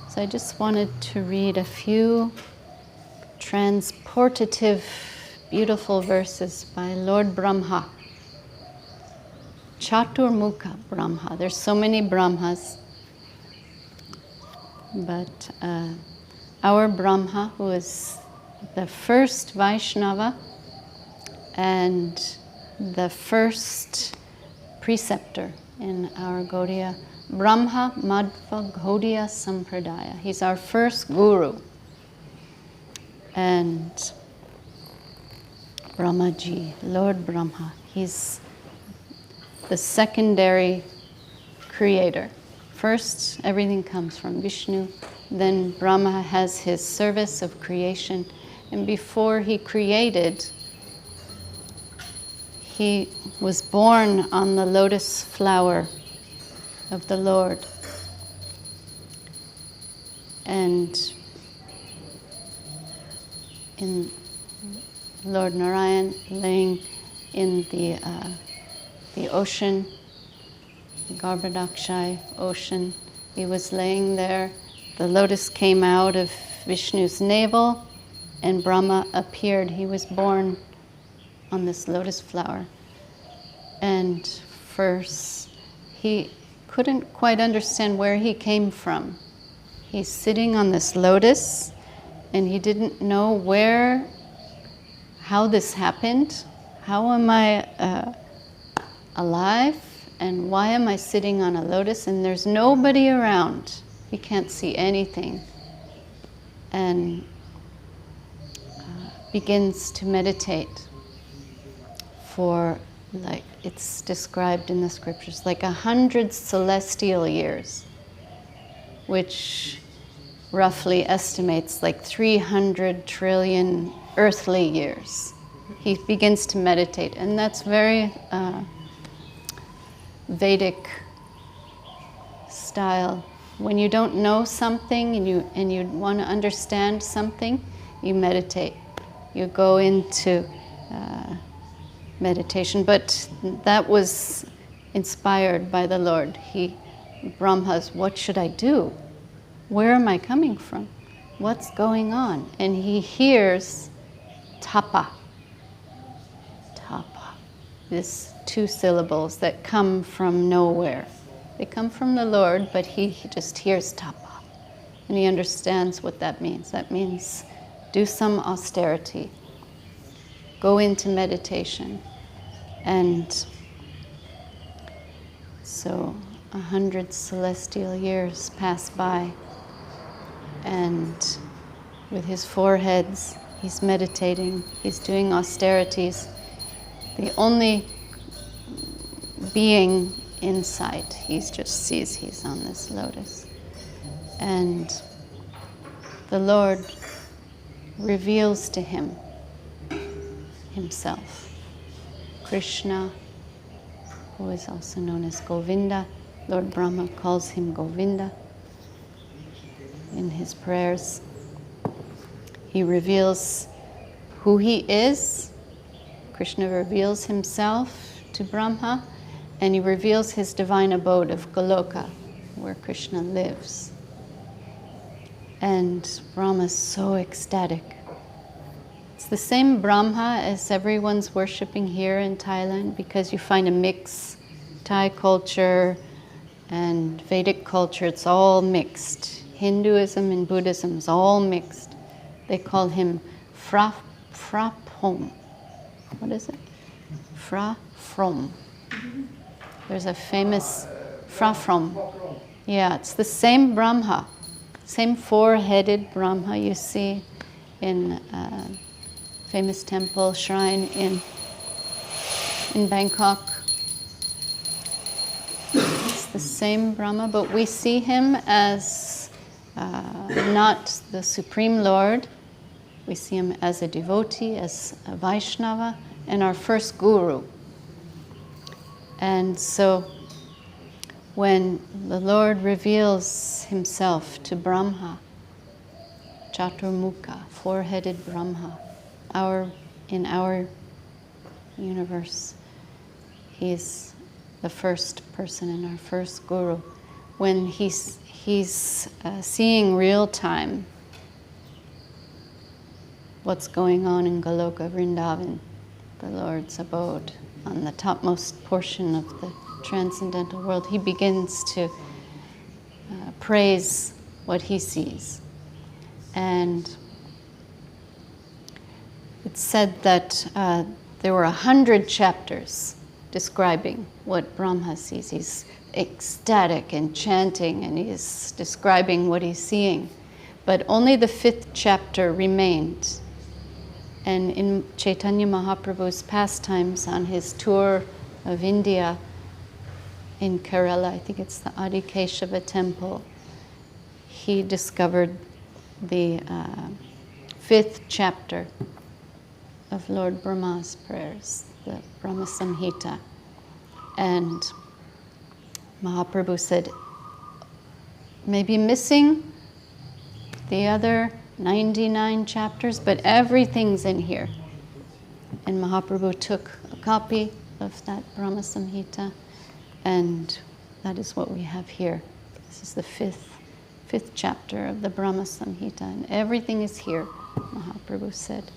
So I just wanted to read a few transportative, beautiful verses by Lord Brahma. Chaturmukha Brahma. There's so many Brahmas, but our Brahma, who is the first Vaishnava and the first preceptor in our Gaudiya, Brahma Madhva Gaudiya Sampradaya. He's our first guru. And Brahmaji, Lord Brahma, he's the secondary creator. First, everything comes from Vishnu. Then Brahma has his service of creation. And before he created, he was born on the lotus flower of the Lord. And in Lord Narayan laying in the ocean, the Garbhodakshai ocean, he was laying there. The lotus came out of Vishnu's navel and Brahma appeared. He was born on this lotus flower. And first, he couldn't quite understand where he came from. He's sitting on this lotus, and he didn't know how this happened. How am I alive, and why am I sitting on a lotus? And there's nobody around. He can't see anything. And begins to meditate for, like it's described in the scriptures, like 100 celestial years, which roughly estimates like 300 trillion earthly years. He begins to meditate, and that's very Vedic style. When you don't know something and you want to understand something, you meditate. You go into meditation, but that was inspired by the Lord. Brahma's, what should I do? Where am I coming from? What's going on? And he hears tapa. Tapa. This 2 syllables that come from nowhere. They come from the Lord, but he just hears tapa. And he understands what that means. That means do some austerity. Go into meditation. And so 100 celestial years pass by. And with his 4 heads, he's meditating, he's doing austerities. The only being in sight, he just sees he's on this lotus. And the Lord reveals to him himself. Krishna, who is also known as Govinda, Lord Brahma calls him Govinda. In his prayers, he reveals who he is. Krishna reveals himself to Brahma, and he reveals his divine abode of Goloka, where Krishna lives. And Brahma is so ecstatic. It's the same Brahma as everyone's worshipping here in Thailand, because you find a mix. Thai culture and Vedic culture, it's all mixed. Hinduism and Buddhism is all mixed. They call him From. What is it? From. There's a famous From. Yeah, it's the same Brahma, same 4-headed Brahma you see in a famous temple shrine in Bangkok. It's the same Brahma, but we see him as not the Supreme Lord. We see him as a devotee, as a Vaishnava, and our first guru. And so when the Lord reveals himself to Brahma, Chaturmukha, 4-headed Brahma, in our universe, he's the first person and our first guru. When he he's seeing real time what's going on in Goloka, Vrindavan, the Lord's abode, on the topmost portion of the transcendental world. He begins to praise what he sees. And it's said that there were 100 chapters describing what Brahma sees. He's ecstatic and chanting, and he's describing what he's seeing. But only the 5th chapter remained. And in Chaitanya Mahaprabhu's pastimes on his tour of India, in Kerala, I think it's the Adikeshava temple, he discovered the 5th chapter of Lord Brahma's prayers, the Brahma-samhita. And Mahaprabhu said, maybe missing the other 99 chapters, but everything's in here. And Mahaprabhu took a copy of that Brahma-samhita, and that is what we have here. This is the fifth chapter of the Brahma-samhita, and everything is here, Mahaprabhu said.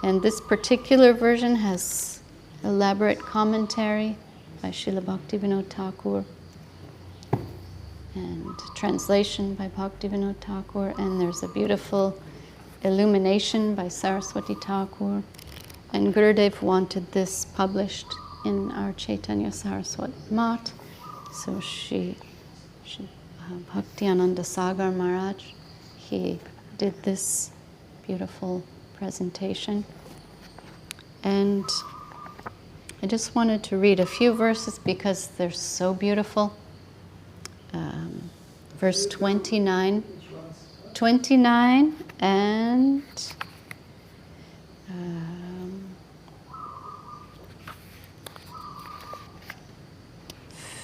And this particular version has elaborate commentary by Srila Bhaktivinoda Thakur, and translation by Bhaktivinoda Thakur, and there's a beautiful illumination by Saraswati Thakur. And Gurudev wanted this published in our Chaitanya Saraswati Mat, so Bhaktiananda Sagar Maharaj, he did this beautiful presentation. And I just wanted to read a few verses because they're so beautiful. Verse 29 and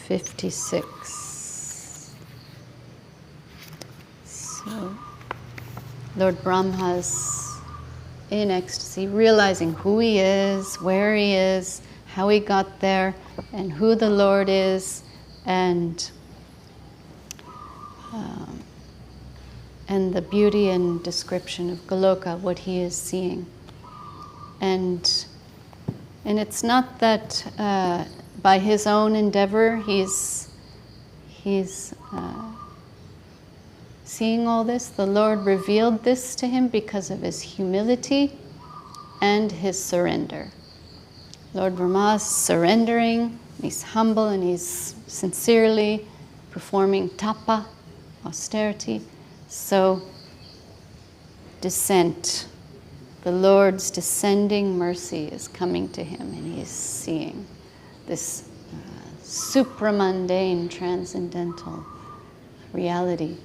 56. So Lord Brahma's in ecstasy, realizing who he is, where he is, how he got there, and who the Lord is, and the beauty and description of Goloka, what he is seeing. And it's not that by his own endeavor he's seeing all this. The Lord revealed this to him because of his humility and his surrender. Lord Brahma is surrendering, he's humble, and he's sincerely performing tapa, austerity. So descent, the Lord's descending mercy is coming to him, and he's seeing this supramundane, transcendental reality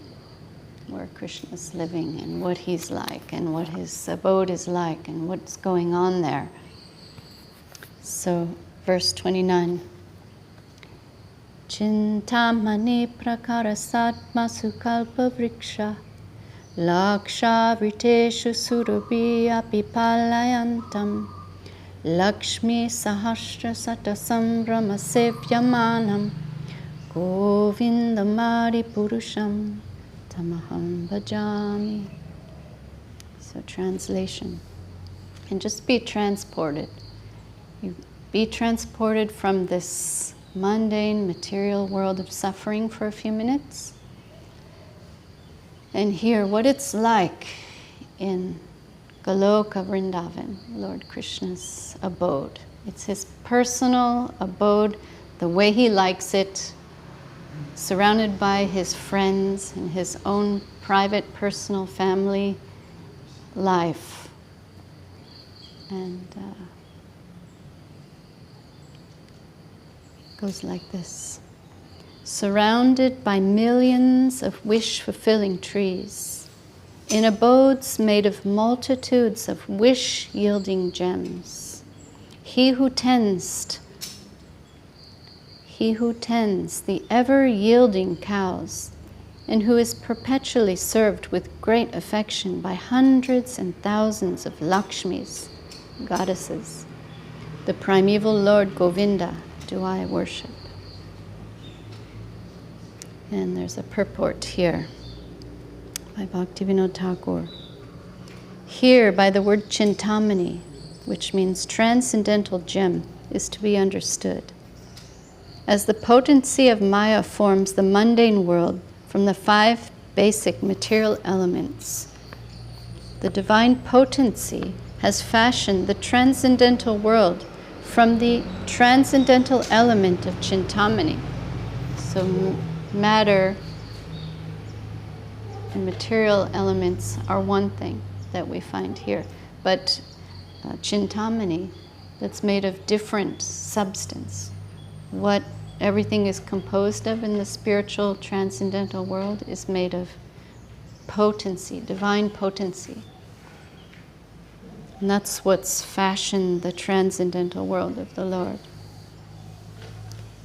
where Krishna is living, and what he's like, and what his abode is like, and what's going on there. So, verse 29. Chintamani prakarasatma sukalpa vriksha laksha vriteshu surabhi apipalayantam lakshmi sahasra satasam brahmasevyamanam govindamari purusham tamaham bhajami. So translation. And just be transported. You be transported from this mundane material world of suffering for a few minutes and hear what it's like in Goloka Vrindavan, Lord Krishna's abode. It's his personal abode, the way he likes it, surrounded by his friends and his own private, personal family life. And goes like this. Surrounded by millions of wish-fulfilling trees, in abodes made of multitudes of wish-yielding gems, he who tends the ever-yielding cows, and who is perpetually served with great affection by hundreds and thousands of Lakshmis, goddesses, the primeval Lord Govinda, do I worship. And there's a purport here by Bhaktivinoda Thakur. Here, by the word Chintamani, which means transcendental gem, is to be understood. As the potency of Maya forms the mundane world from the 5 basic material elements, the divine potency has fashioned the transcendental world from the transcendental element of Chintamani. So matter and material elements are one thing that we find here, but Chintamani, that's made of different substance. What everything is composed of in the spiritual transcendental world is made of potency, divine potency. And that's what's fashioned the transcendental world of the Lord.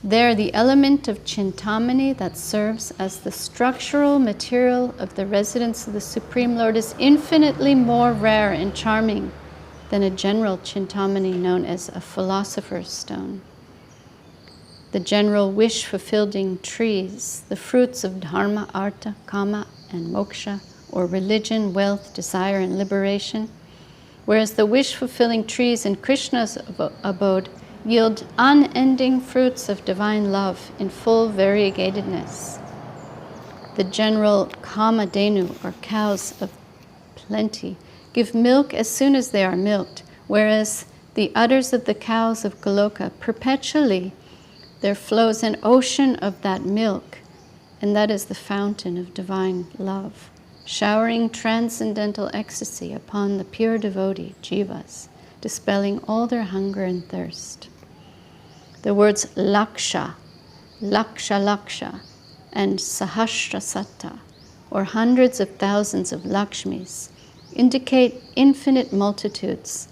There, the element of Chintamani that serves as the structural material of the residence of the Supreme Lord is infinitely more rare and charming than a general Chintamani known as a philosopher's stone. The general wish-fulfilling trees, the fruits of dharma, artha, kama, and moksha, or religion, wealth, desire, and liberation, whereas the wish-fulfilling trees in Krishna's abode yield unending fruits of divine love in full variegatedness. The general kamadenu, or cows of plenty, give milk as soon as they are milked, whereas the udders of the cows of Goloka, perpetually there flows an ocean of that milk, and that is the fountain of divine love, showering transcendental ecstasy upon the pure devotee, jivas, dispelling all their hunger and thirst. The words laksha, laksha laksha, and sahasra satta, or hundreds of thousands of Lakshmis, indicate infinite multitudes.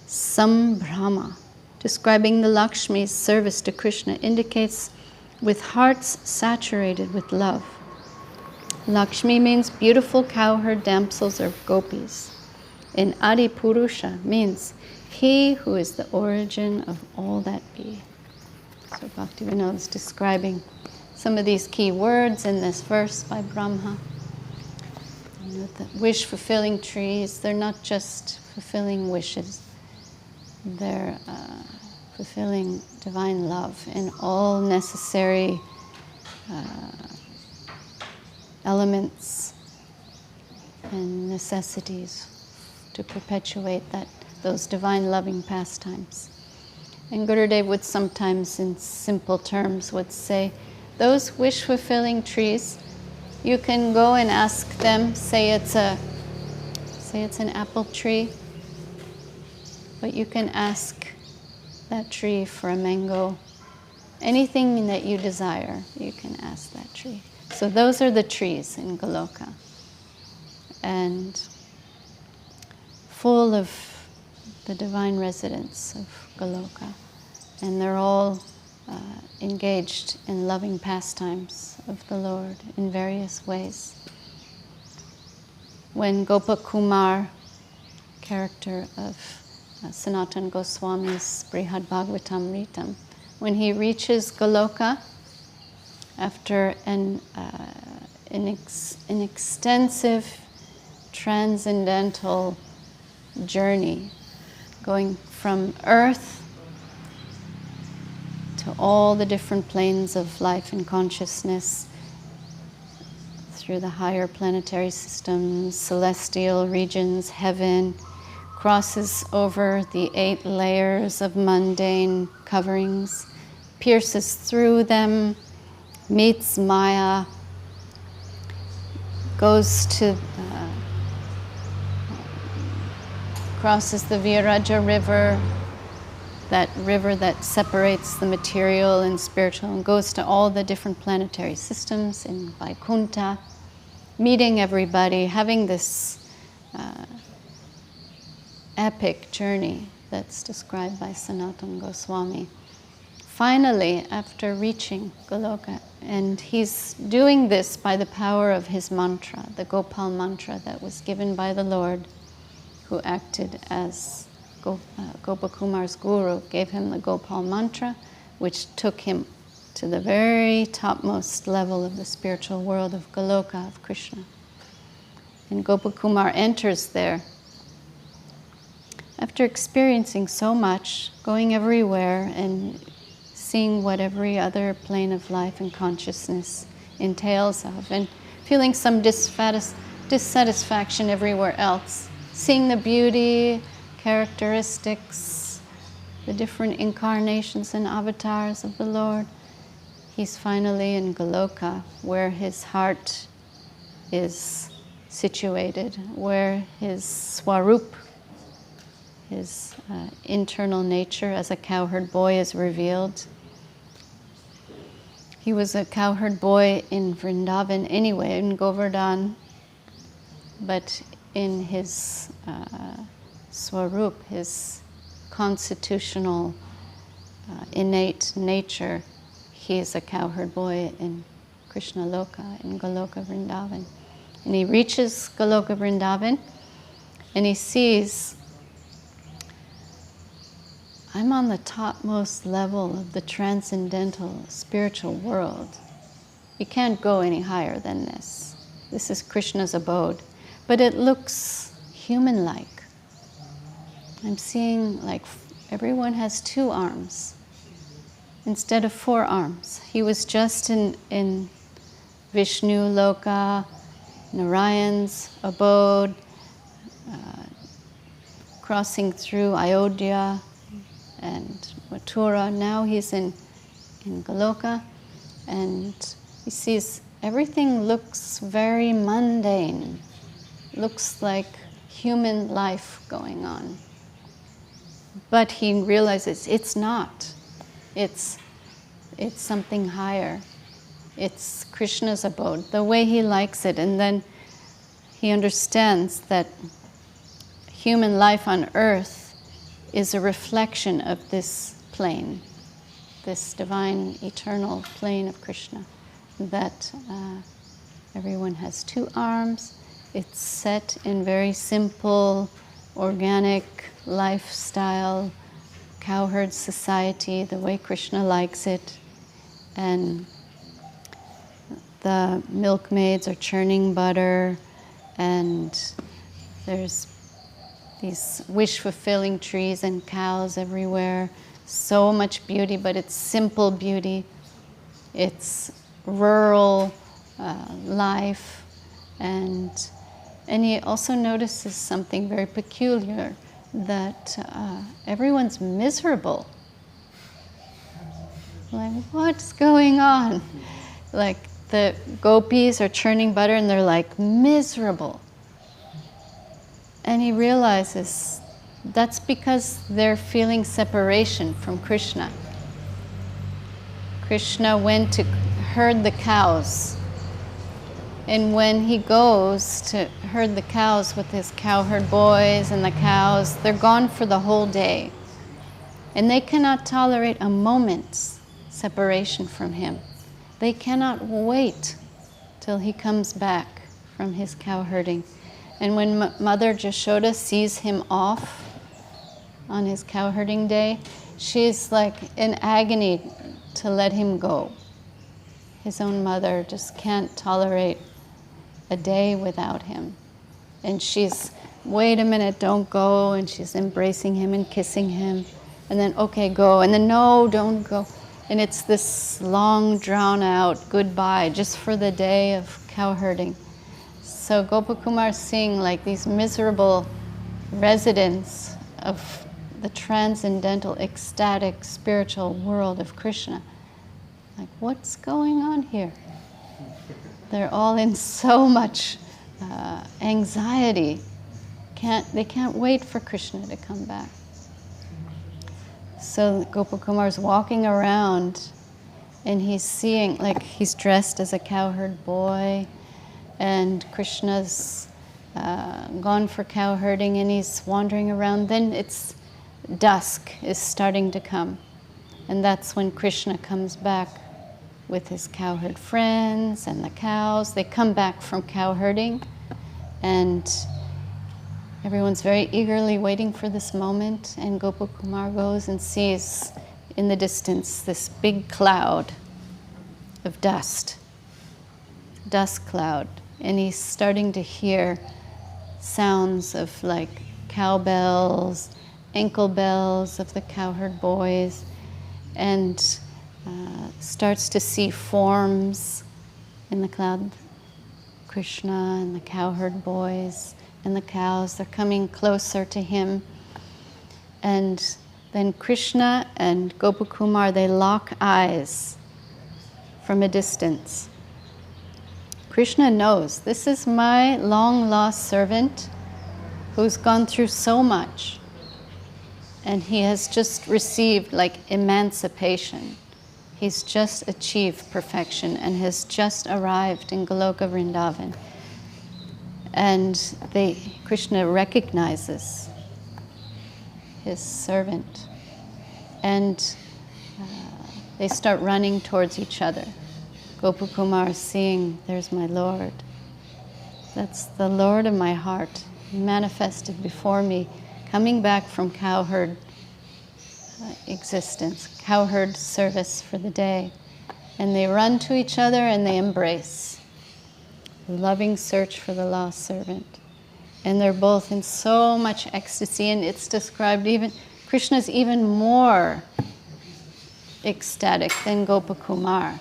Sambrahma, describing the Lakshmi's service to Krishna, indicates with hearts saturated with love. Lakshmi means beautiful cowherd damsels or gopis. And Adi Purusha means he who is the origin of all that be. So Bhaktivinoda is describing some of these key words in this verse by Brahma. You know, the wish-fulfilling trees, they're not just fulfilling wishes. They're fulfilling divine love in all necessary elements and necessities to perpetuate those divine loving pastimes. And Gurudev would sometimes, in simple terms, would say, those wish-fulfilling trees, you can go and ask them, say it's an apple tree, but you can ask that tree for a mango. Anything that you desire, you can ask that tree. So those are the trees in Goloka. And full of the divine residence of Goloka. And they're all engaged in loving pastimes of the Lord in various ways. When Gopakumar, character of Sanatana Goswami's Brihad Bhagavatamritam, when he reaches Goloka after an extensive transcendental journey, going from earth to all the different planes of life and consciousness, through the higher planetary systems, celestial regions, heaven, crosses over the 8 layers of mundane coverings, pierces through them, meets Maya, goes to, crosses the Viraja river, that river that separates the material and spiritual, and goes to all the different planetary systems in Vaikuntha, meeting everybody, having this epic journey that's described by Sanatana Goswami. Finally, after reaching Goloka, and he's doing this by the power of his mantra, the Gopal mantra that was given by the Lord, who acted as Gopakumar's guru, gave him the Gopal mantra, which took him to the very topmost level of the spiritual world of Goloka, of Krishna. And Gopakumar enters there. After experiencing so much, going everywhere and seeing what every other plane of life and consciousness entails of, and feeling some dissatisfaction everywhere else, seeing the beauty, characteristics, the different incarnations and avatars of the Lord, he's finally in Goloka, where his heart is situated, where his swarup, his internal nature as a cowherd boy is revealed. He was a cowherd boy in Vrindavan anyway, in Govardhan, but in his swarup, his constitutional innate nature, he is a cowherd boy in Krishna Loka, in Goloka Vrindavan. And he reaches Goloka Vrindavan and he sees, I'm on the topmost level of the transcendental spiritual world. You can't go any higher than this. This is Krishna's abode. But it looks human-like. I'm seeing like everyone has 2 arms instead of 4 arms. He was just in Vishnu Loka, Narayan's abode, crossing through Ayodhya and Mathura. Now he's in Goloka, and he sees everything looks very mundane, looks like human life going on. But he realizes it's not. It's something higher. It's Krishna's abode, the way he likes it. And then he understands that human life on earth is a reflection of this plane, this divine, eternal plane of Krishna, that everyone has 2 arms. It's set in very simple, organic lifestyle, cowherd society, the way Krishna likes it. And the milkmaids are churning butter, and there's these wish-fulfilling trees and cows everywhere. So much beauty, but it's simple beauty. It's rural life. And he also notices something very peculiar, that everyone's miserable. Like, what's going on? Like, the gopis are churning butter and they're like miserable. And he realizes that's because they're feeling separation from Krishna. Krishna went to herd the cows. And when he goes to herd the cows with his cowherd boys and the cows, they're gone for the whole day. And they cannot tolerate a moment's separation from him. They cannot wait till he comes back from his cow herding. And when Mother Jashoda sees him off on his cow herding day, she's like in agony to let him go. His own mother just can't tolerate a day without him. And she's, wait a minute, don't go. And she's embracing him and kissing him. And then, okay, go. And then, no, don't go. And it's this long, drawn-out goodbye just for the day of cow herding. So Gopakumar's seeing like these miserable residents of the transcendental, ecstatic, spiritual world of Krishna. Like, what's going on here? They're all in so much anxiety. They can't wait for Krishna to come back. So Gopakumar's walking around and he's seeing, like, he's dressed as a cowherd boy, and Krishna's gone for cow herding and he's wandering around. Then it's dusk is starting to come. And that's when Krishna comes back with his cowherd friends and the cows. They come back from cow herding, and everyone's very eagerly waiting for this moment. And Gopakumar goes and sees in the distance this big cloud of dust cloud, and he's starting to hear sounds of like cowbells, ankle bells of the cowherd boys, and starts to see forms in the cloud. Krishna and the cowherd boys and the cows, they're coming closer to him. And then Krishna and Gopakumar, they lock eyes from a distance. Krishna knows, this is my long-lost servant who's gone through so much. And he has just received like emancipation. He's just achieved perfection and has just arrived in Goloka Vrindavan. And Krishna recognizes his servant. And they start running towards each other. Gopakumar seeing, there's my Lord. That's the Lord of my heart, manifested before me, coming back from cowherd existence, cowherd service for the day. And they run to each other and they embrace. Loving search for the lost servant. And they're both in so much ecstasy, and it's described even, Krishna's even more ecstatic than Gopakumar.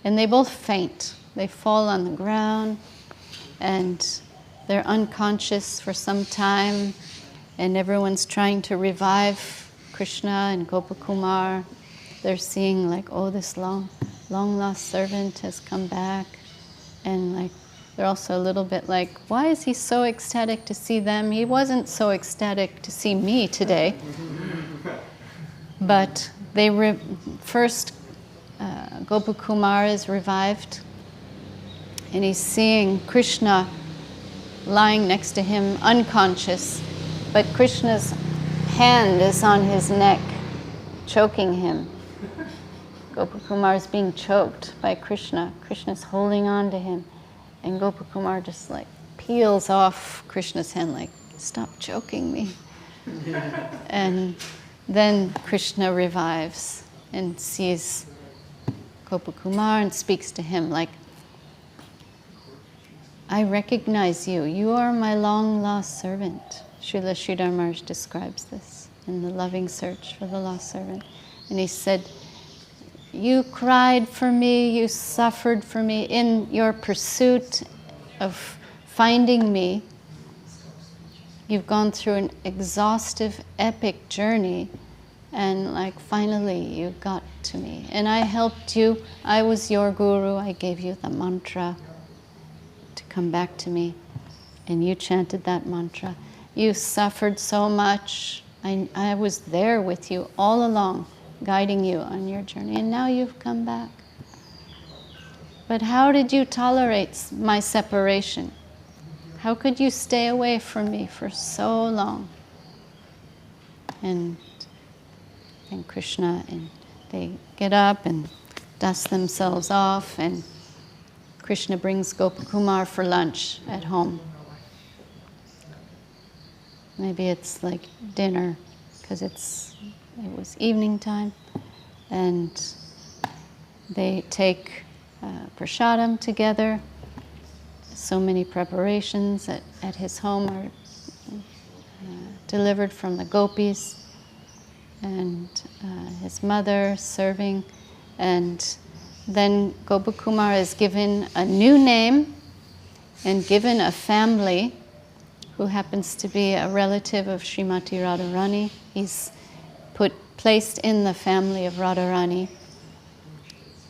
And they both faint. They fall on the ground, and they're unconscious for some time, and everyone's trying to revive Krishna and Gopakumar. They're seeing like, oh, this long lost servant has come back. And like, they're also a little bit like, why is he so ecstatic to see them? He wasn't so ecstatic to see me today. But they first, Gopakumar is revived, and he's seeing Krishna lying next to him, unconscious, but Krishna's hand is on his neck, choking him. Gopakumar is being choked by Krishna. Krishna's holding on to him, and Gopakumar just like peels off Krishna's hand, like, stop choking me. And then Krishna revives and sees Gopakumar and speaks to him like, I recognize you. You are my long-lost servant. Srila Sridhar Maharaj describes this in the loving search for the lost servant. And he said, you cried for me, you suffered for me in your pursuit of finding me. You've gone through an exhaustive, epic journey, and like finally you got to me. And I helped you. I was your guru. I gave you the mantra to come back to me. And you chanted that mantra. You suffered so much. I was there with you all along, guiding you on your journey. And now you've come back. But how did you tolerate my separation? How could you stay away from me for so long? And Krishna, and they get up and dust themselves off, and Krishna brings Gopakumar for lunch at home. Maybe it's like dinner, because it was evening time, and they take prasadam together. So many preparations at his home are delivered from the gopis, and his mother serving. And then Gopakumar is given a new name and given a family who happens to be a relative of Srimati Radharani. He's placed in the family of Radharani,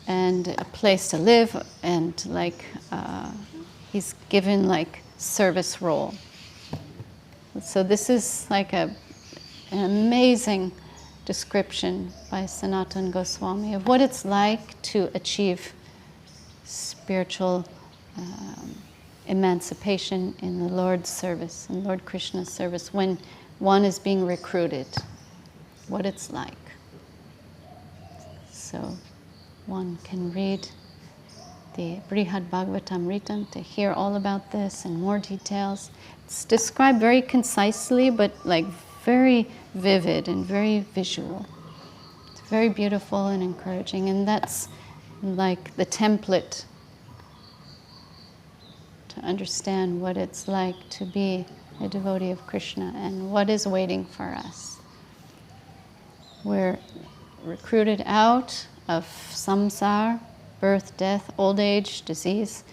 and a place to live, and like he's given like service role. So this is like an amazing description by Sanatana Goswami of what it's like to achieve spiritual emancipation in the Lord's service, in Lord Krishna's service, when one is being recruited, what it's like. So one can read the Brihad Bhagavatamritam to hear all about this and more details. It's described very concisely, but like very vivid and very visual. It's very beautiful and encouraging, and that's like the template to understand what it's like to be a devotee of Krishna and what is waiting for us. We're recruited out of samsara, birth, death, old age, disease,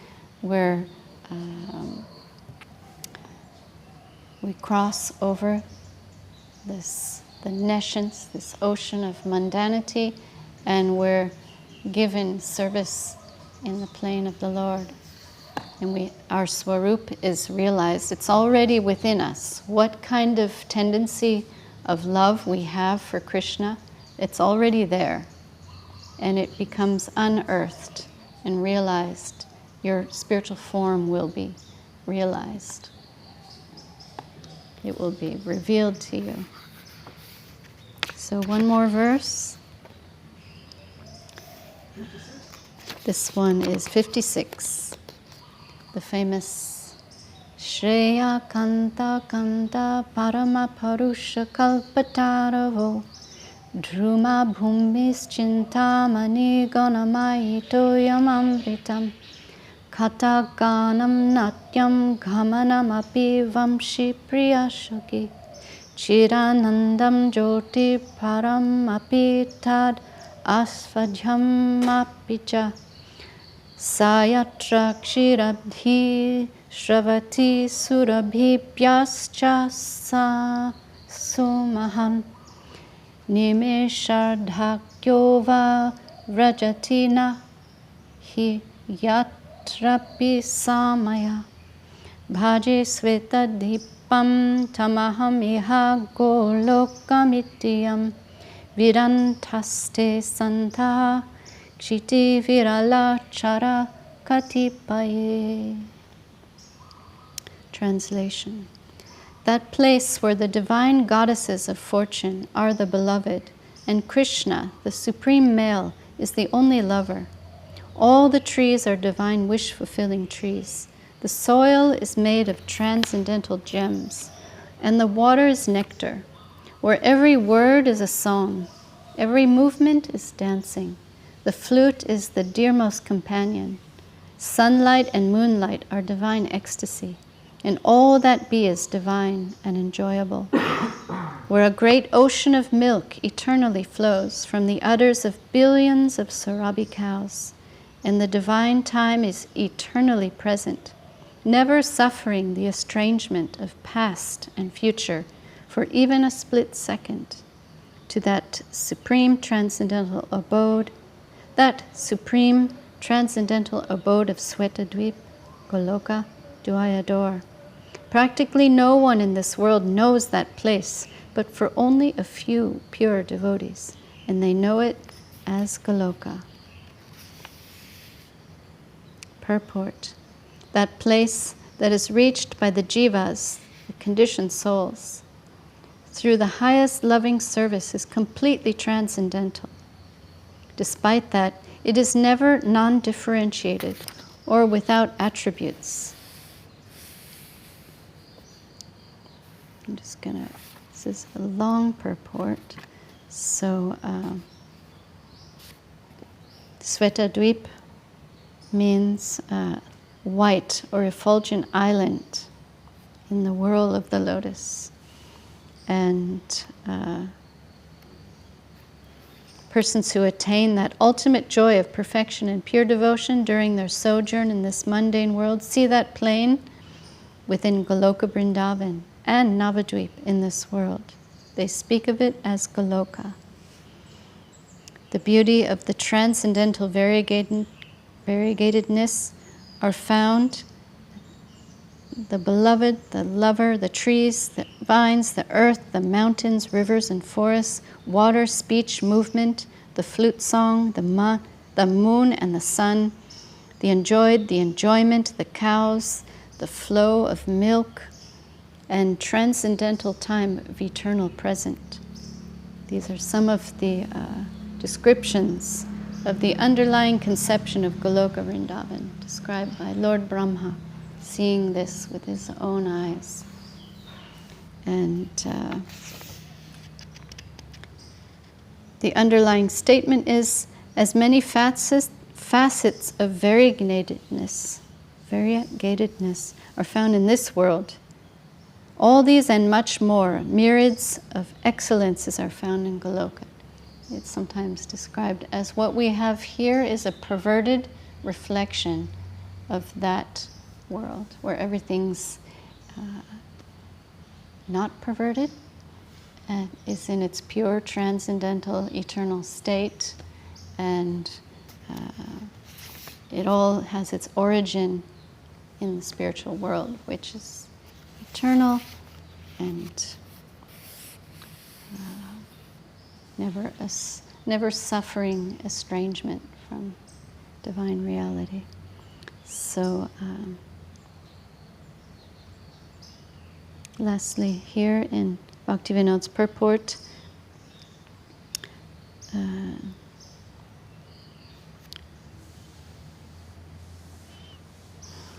where we cross over the nescience, this ocean of mundanity, and we're given service in the plane of the Lord. And our swarup is realized. It's already within us. What kind of tendency of love we have for Krishna, it's already there. And it becomes unearthed and realized. Your spiritual form will be realized. It will be revealed to you. So one more verse. This one is 56. The famous Shreya Kanta Kanta Parama Parusha Kalpataravo Druma Bhumis Chintamani Ganamaito Yamamritam Kataganam Natyam Ghamanam Api Vamshi Priyashaki Chiranandam Jyoti Param Api Tad Asvajham Apicha Sayatra Kshirabdhi Shravati Surabhipyascha Sa Sumahan Nimeshardhakyova Vrajatina Hi Yatrapi Samaya Bhaje Svetadipam Tamaham Iha Golokamityam Virantaste Santa Kshiti Virala Chara Katipaye. Translation. That place where the divine goddesses of fortune are the beloved, and Krishna, the supreme male, is the only lover. All the trees are divine wish-fulfilling trees. The soil is made of transcendental gems, and the water is nectar, where every word is a song, every movement is dancing. The flute is the dearmost companion. Sunlight and moonlight are divine ecstasy, and all that be is divine and enjoyable. Where a great ocean of milk eternally flows from the udders of billions of Sarabi cows, and the divine time is eternally present, never suffering the estrangement of past and future for even a split second. To that supreme transcendental abode, that supreme transcendental abode of Svetadvip, Goloka, do I adore. Practically no one in this world knows that place, but for only a few pure devotees, and they know it as Goloka. Purport. That place that is reached by the jivas, the conditioned souls, through the highest loving service is completely transcendental. Despite that, it is never non-differentiated or without attributes. I'm just gonna, this is a long purport. So, Svetadvip means white or effulgent island in the whirl of the lotus. And persons who attain that ultimate joy of perfection and pure devotion during their sojourn in this mundane world see that plain within Goloka Vrindavan and Navadvip in this world. They speak of it as Goloka. The beauty of the transcendental variegatedness are found, the beloved, the lover, the trees, the vines, the earth, the mountains, rivers and forests, water, speech, movement, the flute song, the moon and the sun, the enjoyed, the enjoyment, the cows, the flow of milk, and transcendental time of eternal present. These are some of the descriptions of the underlying conception of Goloka Vrindavan, described by Lord Brahma, seeing this with his own eyes. And the underlying statement is, as many facets facets of variegatedness are found in this world. All these and much more, myriads of excellences are found in Goloka. It's sometimes described as what we have here is a perverted reflection of that world, where everything's not perverted and is in its pure, transcendental, eternal state, and it all has its origin in the spiritual world, which is eternal and never suffering estrangement from divine reality. So, lastly, here in Bhaktivinoda's purport,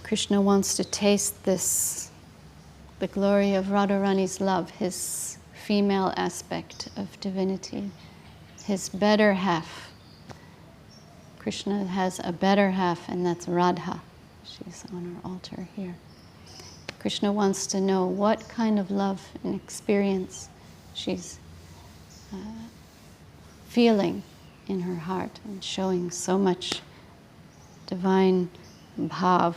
Krishna wants to taste the glory of Radharani's love, his female aspect of divinity, his better half. Krishna has a better half, and that's Radha. She's on our altar here. Krishna wants to know what kind of love and experience she's feeling in her heart and showing so much divine bhav.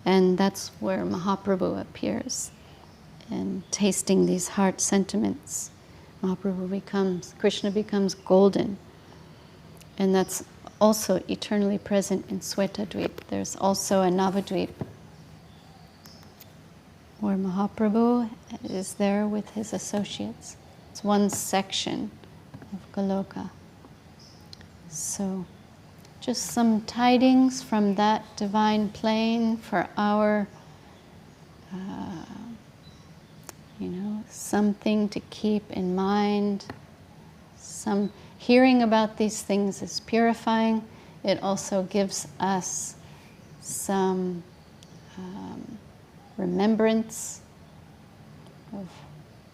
And that's where Mahaprabhu appears and tasting these heart sentiments. Krishna becomes golden. And that's also eternally present in Swetadweep. There's also a Navadweep where Mahaprabhu is there with his associates. It's one section of Goloka. So just some tidings from that divine plane for our, something to keep in mind. Some hearing about these things is purifying. It also gives us some remembrance of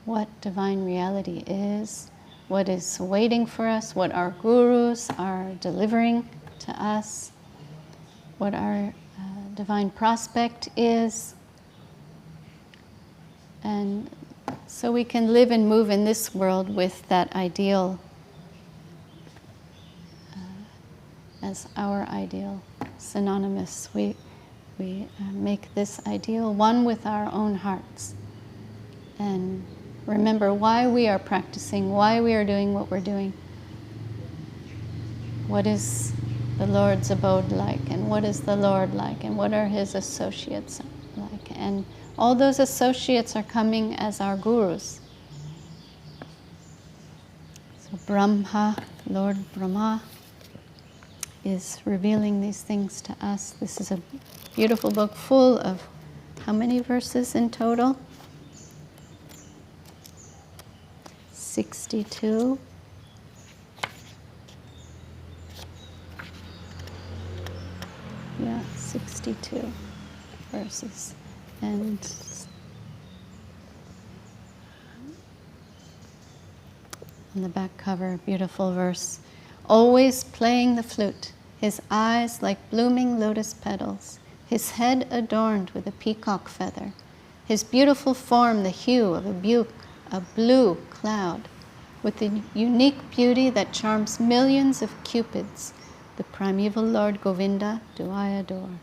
what divine reality is, what is waiting for us, what our gurus are delivering to us, what our divine prospect is. And so we can live and move in this world with that ideal as our ideal, synonymous. We make this ideal one with our own hearts. And remember why we are practicing, why we are doing what we're doing. What is the Lord's abode like, and what is the Lord like, and what are his associates like? And all those associates are coming as our gurus. So Brahma, Lord Brahma, is revealing these things to us. This is a beautiful book full of how many verses in total? 62. Yeah, 62 verses. And on the back cover, beautiful verse. Always playing the flute, his eyes like blooming lotus petals, his head adorned with a peacock feather, his beautiful form the hue of a blue cloud, with the unique beauty that charms millions of cupids. The primeval Lord Govinda do I adore.